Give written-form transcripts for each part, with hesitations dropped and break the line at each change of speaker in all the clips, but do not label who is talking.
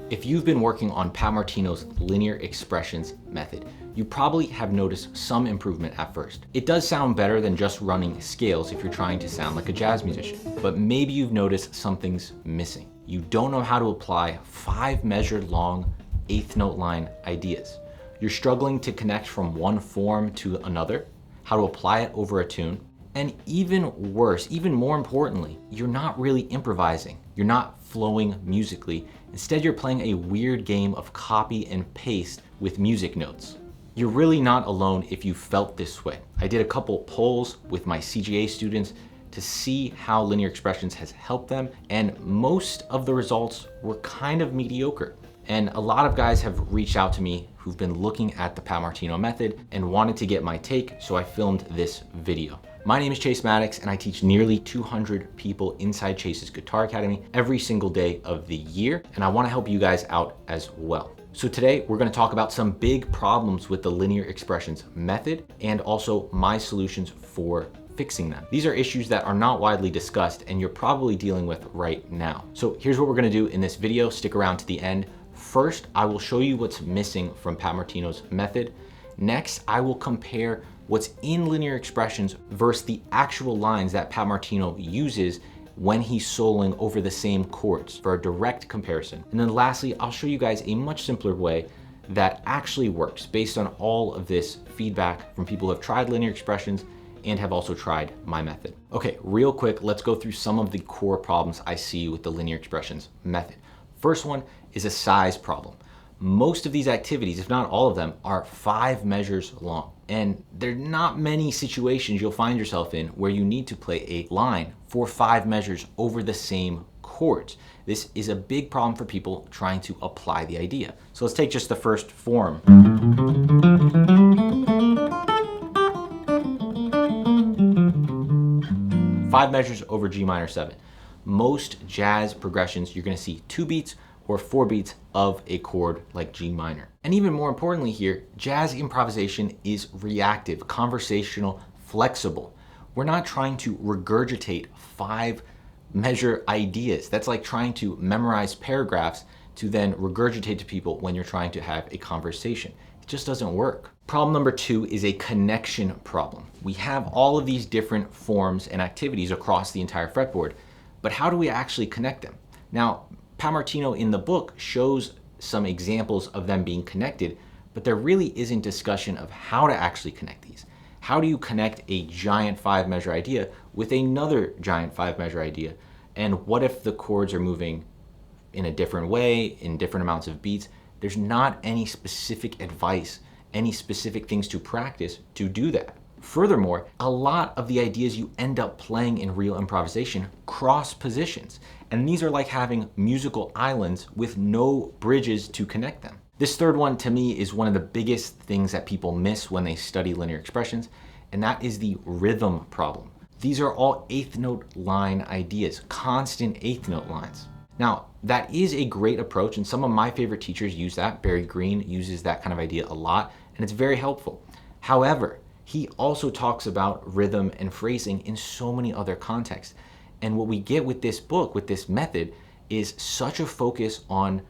If you've been working on Pat Martino's linear expressions method, you probably have noticed some improvement at first. It does sound better than just running scales if you're trying to sound like a jazz musician, but maybe you've noticed something's missing. You don't know how to apply 5 measured long eighth note line ideas. You're struggling to connect from one form to another, how to apply it over a tune, and even worse, even more importantly, you're not really improvising. You're not flowing musically. Instead, you're playing a weird game of copy and paste with music notes. You're really not alone if you felt this way. I did a couple polls with my CGA students to see how linear expressions has helped them, and most of the results were kind of mediocre. And a lot of guys have reached out to me who've been looking at the Pat Martino method and wanted to get my take, so I filmed this video. My name is Chase Maddox, and I teach nearly 200 people inside Chase's Guitar Academy every single day of the year, and I want to help you guys out as well. So today we're going to talk about some big problems with the linear expressions method and also my solutions for fixing them. These are issues that are not widely discussed and you're probably dealing with right now. So here's what we're going to do in this video. Stick around to the end. First, I will show you what's missing from Pat Martino's method. Next, I will compare what's in linear expressions versus the actual lines that Pat Martino uses when he's soloing over the same chords for a direct comparison. And then lastly, I'll show you guys a much simpler way that actually works based on all of this feedback from people who have tried linear expressions and have also tried my method. Okay, real quick, let's go through some of the core problems I see with the linear expressions method. First one is a size problem. Most of these activities, if not all of them, are 5 measures long. And there are not many situations you'll find yourself in where you need to play a line for 5 measures over the same chords. This is a big problem for people trying to apply the idea. So let's take just the first form. 5 measures over G minor 7. Most jazz progressions, you're gonna see 2 beats or 4 beats of a chord like G minor. And even more importantly here, jazz improvisation is reactive, conversational, flexible. We're not trying to regurgitate 5 measure ideas. That's like trying to memorize paragraphs to then regurgitate to people when you're trying to have a conversation. It just doesn't work. Problem number 2 is a connection problem. We have all of these different forms and activities across the entire fretboard, but how do we actually connect them? Now, Pat Martino in the book shows some examples of them being connected, but there really isn't discussion of how to actually connect these. How do you connect a giant 5 measure idea with another giant 5 measure idea? And what if the chords are moving in a different way, in different amounts of beats? There's not any specific advice, any specific things to practice to do that. Furthermore, a lot of the ideas you end up playing in real improvisation cross positions. And these are like having musical islands with no bridges to connect them. This third one to me is one of the biggest things that people miss when they study linear expressions, and that is the rhythm problem. These are all eighth note line ideas, constant eighth note lines. Now, that is a great approach, and some of my favorite teachers use that. Barry Green uses that kind of idea a lot, and it's very helpful. However, he also talks about rhythm and phrasing in so many other contexts. And what we get with this book, with this method, is such a focus on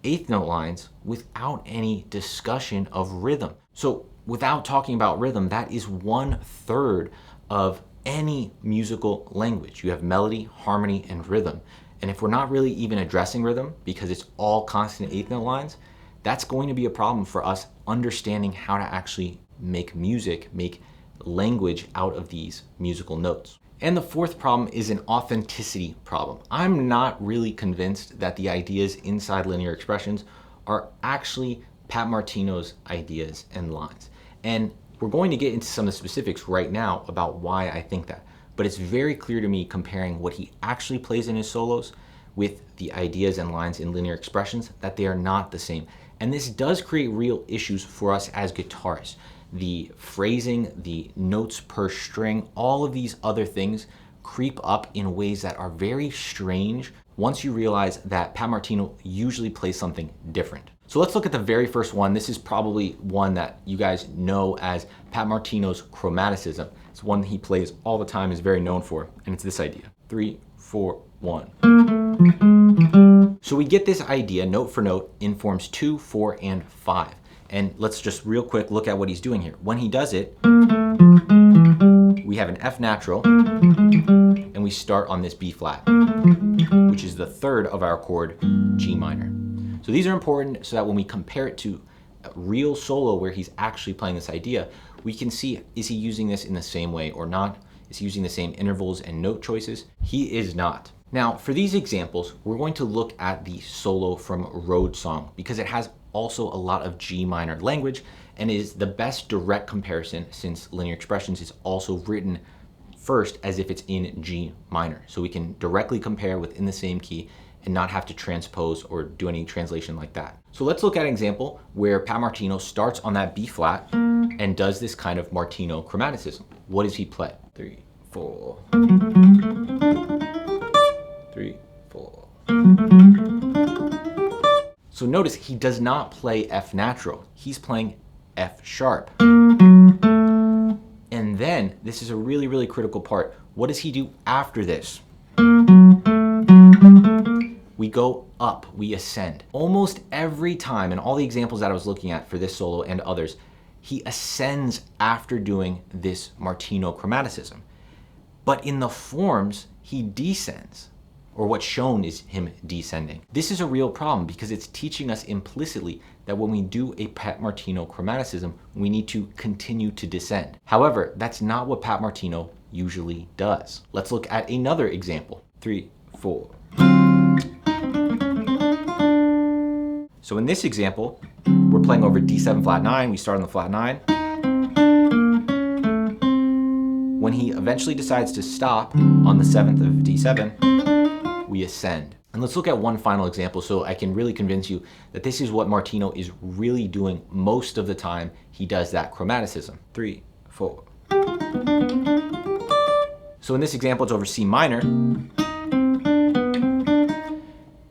eighth note lines without any discussion of rhythm. So without talking about rhythm, that is 1/3 of any musical language. You have melody, harmony, and rhythm. And if we're not really even addressing rhythm because it's all constant eighth note lines, that's going to be a problem for us understanding how to actually make music, make language out of these musical notes. And the fourth problem is an authenticity problem. I'm not really convinced that the ideas inside linear expressions are actually Pat Martino's ideas and lines. And we're going to get into some of the specifics right now about why I think that. But it's very clear to me comparing what he actually plays in his solos with the ideas and lines in linear expressions that they are not the same. And this does create real issues for us as guitarists. The phrasing, the notes per string, all of these other things creep up in ways that are very strange once you realize that Pat Martino usually plays something different. So let's look at the very first one. This is probably one that you guys know as Pat Martino's chromaticism. It's one that he plays all the time, is very known for, and it's this idea. 3, 4, 1. So we get this idea note for note in forms 2, 4, and 5. And let's just real quick look at what he's doing here. When he does it, we have an F natural, and we start on this B flat, which is the third of our chord G minor. So these are important so that when we compare it to a real solo where he's actually playing this idea, we can see, is he using this in the same way or not? Is he using the same intervals and note choices? He is not. Now, for these examples, we're going to look at the solo from Road Song because it has also a lot of G minor language and is the best direct comparison since linear expressions is also written first as if it's in G minor. So we can directly compare within the same key and not have to transpose or do any translation like that. So let's look at an example where Pat Martino starts on that B flat and does this kind of Martino chromaticism. What does he play? 3, 4. 3, 4. So notice he does not play F natural. He's playing F sharp. And then, this is a really, really critical part. What does he do after this? We go up, we ascend. Almost every time, in all the examples that I was looking at for this solo and others, he ascends after doing this Martino chromaticism. But in the forms, he descends, or what's shown is him descending. This is a real problem because it's teaching us implicitly that when we do a Pat Martino chromaticism, we need to continue to descend. However, that's not what Pat Martino usually does. Let's look at another example. 3, 4. So in this example, we're playing over D7 flat 9. We start on the flat 9. When he eventually decides to stop on the 7th of D7, we ascend. And let's look at one final example so I can really convince you that this is what Martino is really doing most of the time he does that chromaticism. 3, 4. So in this example, it's over C minor.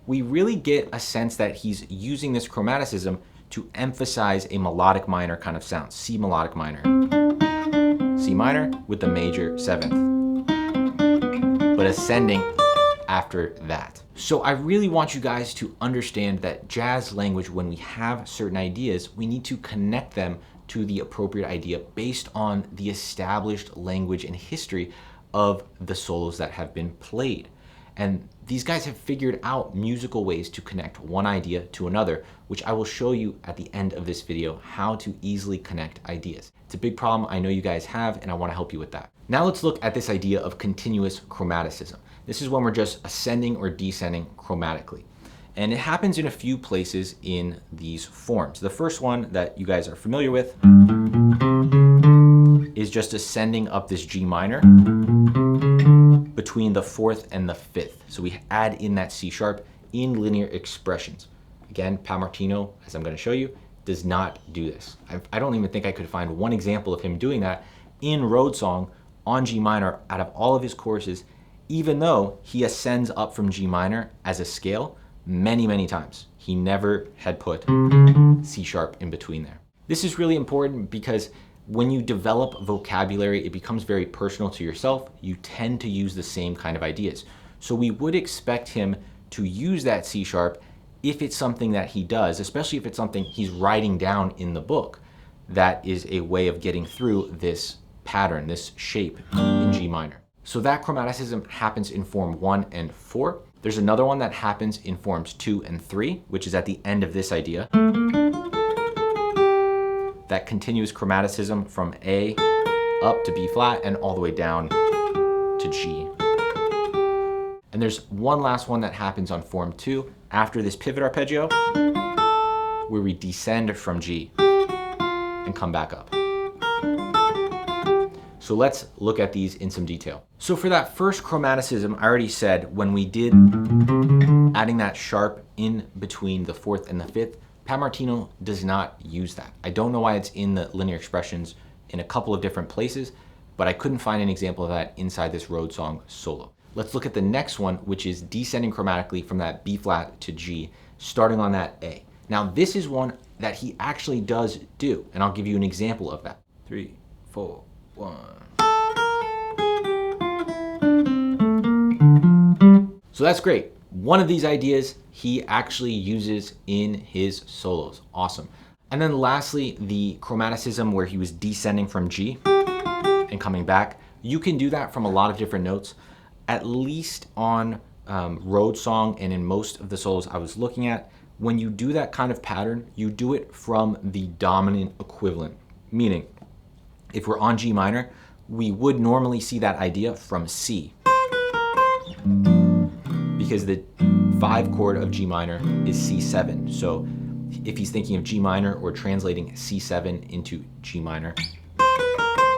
We really get a sense that he's using this chromaticism to emphasize a melodic minor kind of sound. C melodic minor. C minor with the major 7th, but ascending after that. So I really want you guys to understand that jazz language, when we have certain ideas, we need to connect them to the appropriate idea based on the established language and history of the solos that have been played. And these guys have figured out musical ways to connect one idea to another, which I will show you at the end of this video how to easily connect ideas. It's a big problem I know you guys have, and I want to help you with that. Now let's look at this idea of continuous chromaticism. This is when we're just ascending or descending chromatically. And it happens in a few places in these forms. The first one that you guys are familiar with is just ascending up this G minor between the 4th and the 5th. So we add in that C sharp in linear expressions. Again, Pat Martino, as I'm going to show you, does not do this. I don't even think I could find one example of him doing that in Road Song on G minor out of all of his courses, even though he ascends up from G minor as a scale many, many times. He never had put C sharp in between there. This is really important because when you develop vocabulary, it becomes very personal to yourself. You tend to use the same kind of ideas. So we would expect him to use that C sharp if it's something that he does, especially if it's something he's writing down in the book. That is a way of getting through this pattern, this shape in G minor. So that chromaticism happens in form 1 and 4. There's another one that happens in forms 2 and 3, which is at the end of this idea. That continuous chromaticism from A up to B flat and all the way down to G. And there's one last one that happens on form 2 after this pivot arpeggio, where we descend from G and come back up. So let's look at these in some detail. So for that first chromaticism, I already said when we did adding that sharp in between the 4th and the 5th, Pat Martino does not use that. I don't know why it's in the linear expressions in a couple of different places, but I couldn't find an example of that inside this Road Song solo. Let's look at the next one, which is descending chromatically from that B flat to G, starting on that A. Now this is one that he actually does do, and I'll give you an example of that. 3, 4, 1. So that's great. One of these ideas he actually uses in his solos. Awesome. And then lastly, the chromaticism where he was descending from G and coming back. You can do that from a lot of different notes, at least on Road Song and in most of the solos I was looking at. When you do that kind of pattern, you do it from the dominant equivalent. Meaning, if we're on G minor, we would normally see that idea from C, because the 5 chord of G minor is C7. So if he's thinking of G minor or translating C7 into G minor,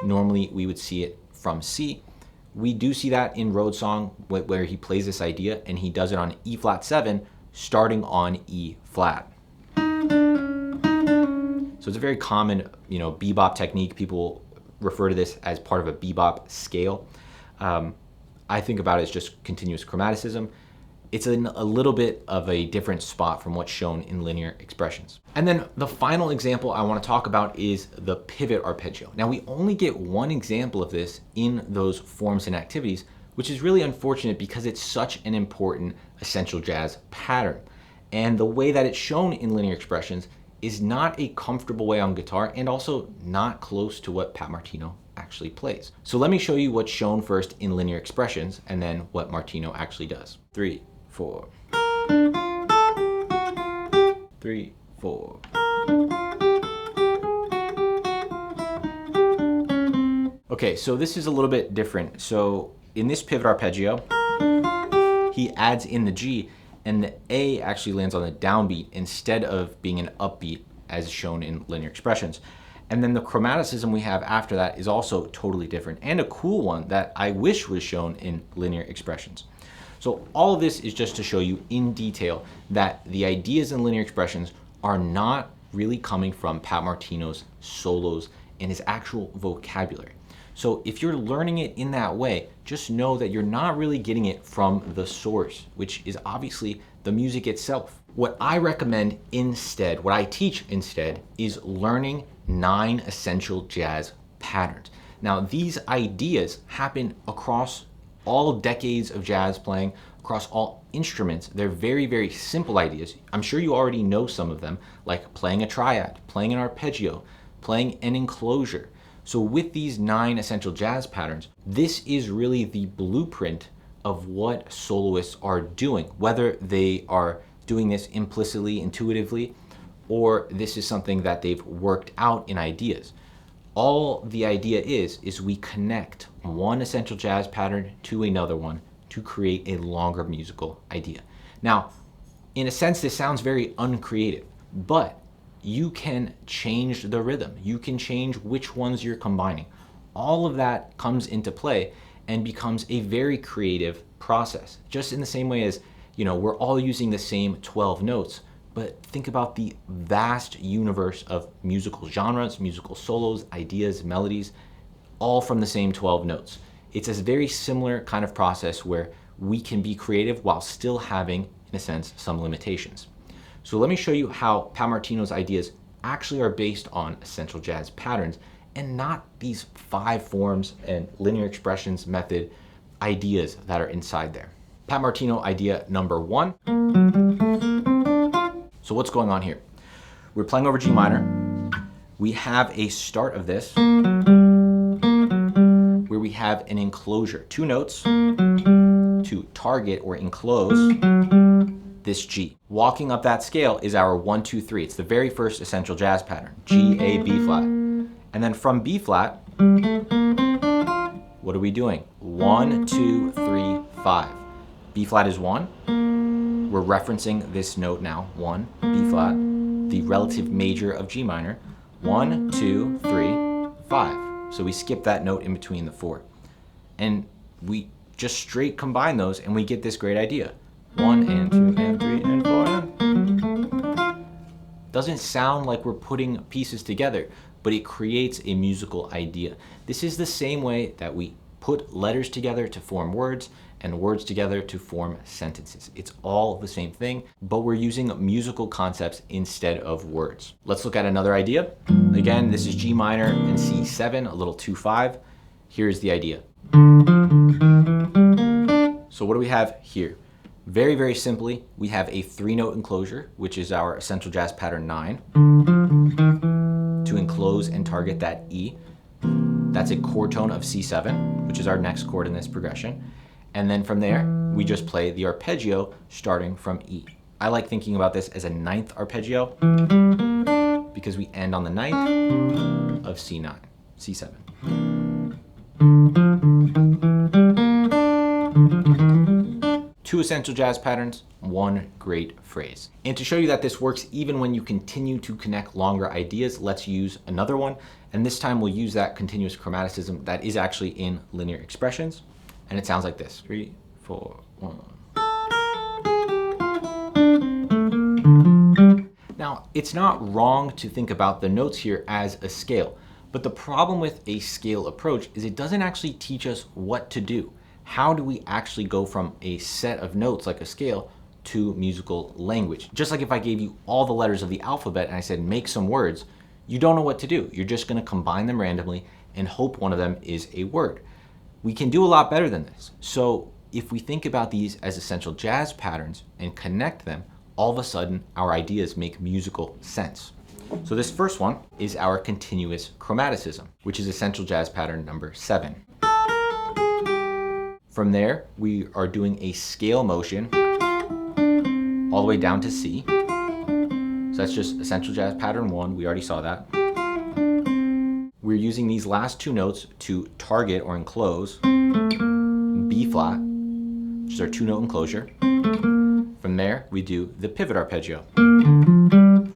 normally we would see it from C. We do see that in Road Song where he plays this idea and he does it on E flat 7 starting on E flat. So it's a very common, bebop technique. People refer to this as part of a bebop scale. I think about it as just continuous chromaticism. It's a little bit of a different spot from what's shown in linear expressions. And then the final example I want to talk about is the pivot arpeggio. Now we only get one example of this in those forms and activities, which is really unfortunate because it's such an important essential jazz pattern. And the way that it's shown in linear expressions is not a comfortable way on guitar and also not close to what Pat Martino actually plays. So let me show you what's shown first in linear expressions and then what Martino actually does. 3, 4. 3, 4. Okay, so this is a little bit different. So in this pivot arpeggio, he adds in the G and the A actually lands on the downbeat instead of being an upbeat as shown in linear expressions. And then the chromaticism we have after that is also totally different and a cool one that I wish was shown in linear expressions. So all of this is just to show you in detail that the ideas in linear expressions are not really coming from Pat Martino's solos and his actual vocabulary. So if you're learning it in that way, just know that you're not really getting it from the source, which is obviously the music itself. What I recommend instead, what I teach instead, is learning 9 essential jazz patterns. Now, these ideas happen across all decades of jazz playing, across all instruments. They're very, very simple ideas. I'm sure you already know some of them, like playing a triad, playing an arpeggio, playing an enclosure. So with these 9 essential jazz patterns, this is really the blueprint of what soloists are doing, whether they are doing this implicitly, intuitively, or this is something that they've worked out in ideas. All the idea is we connect one essential jazz pattern to another one to create a longer musical idea. Now, in a sense, this sounds very uncreative, but you can change the rhythm. You can change which ones you're combining. All of that comes into play and becomes a very creative process. Just in the same way as, we're all using the same 12 notes, but think about the vast universe of musical genres, musical solos, ideas, melodies, all from the same 12 notes. It's a very similar kind of process where we can be creative while still having, in a sense, some limitations. So let me show you how Pat Martino's ideas actually are based on essential jazz patterns and not these 5 forms and linear expressions method ideas that are inside there. Pat Martino idea number 1. So what's going on here? We're playing over G minor. We have a start of this where we have an enclosure, 2 notes to target or enclose this G. Walking up that scale is our 1, 2, 3. It's the very first essential jazz pattern, G, A, B flat. And then from B flat, what are we doing? 1, 2, 3, 5. B flat is 1. We're referencing this note now, 1, B flat, the relative major of G minor, 1, 2, 3, 5. So we skip that note in between the 4. And we just straight combine those and we get this great idea. 1 and 2 and 3 and 4. Doesn't sound like we're putting pieces together, but it creates a musical idea. This is the same way that we put letters together to form words and words together to form sentences. It's all the same thing, but we're using musical concepts instead of words. Let's look at another idea. Again, this is G minor and C7, a little 2-5. Here's the idea. So what do we have here? Very, very simply, we have a 3-note enclosure, which is our essential jazz pattern 9, to enclose and target that E. That's a chord tone of C7, which is our next chord in this progression. And then from there, we just play the arpeggio starting from E. I like thinking about this as a 9th arpeggio because we end on the 9th of C9, C7. Two essential jazz patterns, one great phrase. And to show you that this works even when you continue to connect longer ideas, let's use another one. And this time we'll use that continuous chromaticism that is actually in linear expressions. And it sounds like this: 3, 4, 1. Now, it's not wrong to think about the notes here as a scale, but the problem with a scale approach is it doesn't actually teach us what to do. How do we actually go from a set of notes like a scale to musical language? Just like if I gave you all the letters of the alphabet and I said, make some words, you don't know what to do. You're just gonna combine them randomly and hope one of them is a word. We can do a lot better than this. So if we think about these as essential jazz patterns and connect them, all of a sudden our ideas make musical sense. So this first one is our continuous chromaticism, which is essential jazz pattern number 7. From there, we are doing a scale motion all the way down to C. So that's just essential jazz pattern 1. We already saw that. We're using these last 2 notes to target or enclose B flat, which is our 2-note enclosure. From there, we do the pivot arpeggio.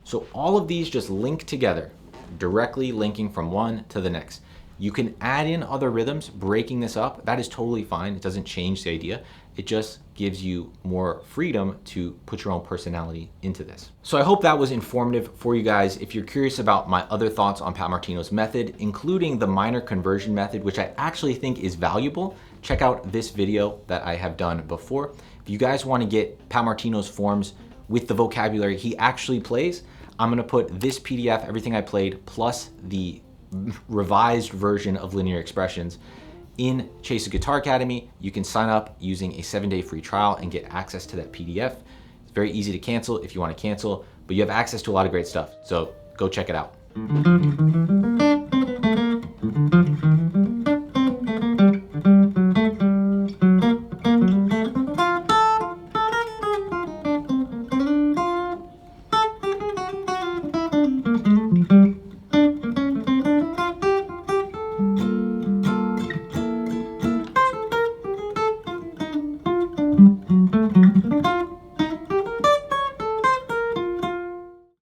So all of these just link together, directly linking from one to the next. You can add in other rhythms, breaking this up. That is totally fine. It doesn't change the idea. It just gives you more freedom to put your own personality into this. So I hope that was informative for you guys. If you're curious about my other thoughts on Pat Martino's method, including the minor conversion method, which I actually think is valuable, check out this video that I have done before. If you guys want to get Pat Martino's forms with the vocabulary he actually plays, I'm gonna put this PDF, everything I played, plus the revised version of linear expressions in Chase's Guitar Academy. You can sign up using a 7-day free trial and get access to that PDF. It's very easy to cancel if you want to cancel, but you have access to a lot of great stuff. So go check it out.